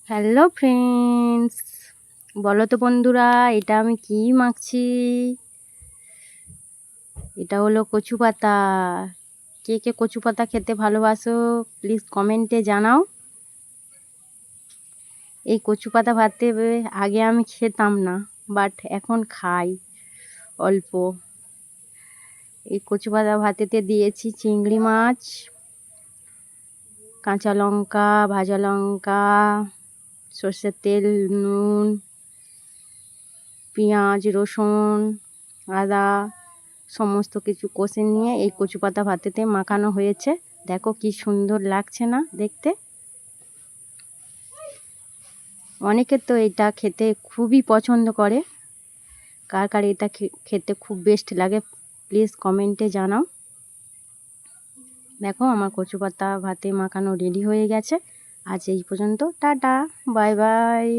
Hello friends, বলো তো বন্ধুরা, এটা আমি কি মাখছি? এটা হলো কচু পাতা। কে কে কচু পাতা খেতে ভালোবাসো প্লিজ কমেন্টে জানাও। এই কচু পাতা ভাতে আগে আমি খেতাম না, বাট এখন খাই অল্প। এই কচু পাতা ভাতেতে দিয়েছি চিংড়ি মাছ, কাঁচা লঙ্কা, ভাজা লঙ্কা, সর্ষের তেল, নুন, পেঁয়াজ, রসুন, আদা সমস্ত কিছু কষে নিয়ে এই কচু পাতা ভাতেতে মাখানো হয়েছে। দেখো কি সুন্দর লাগছে না দেখতে? অনেকে তো এটা খেতে খুবই পছন্দ করে। কার কার এটা খেতে খুব বেস্ট লাগে প্লিজ কমেন্টে জানাও। দেখো আমার কচু পাতা ভাতে মাখানো রেডি হয়ে গেছে। আজ এই পর্যন্ত, টাটা, বাই বাই।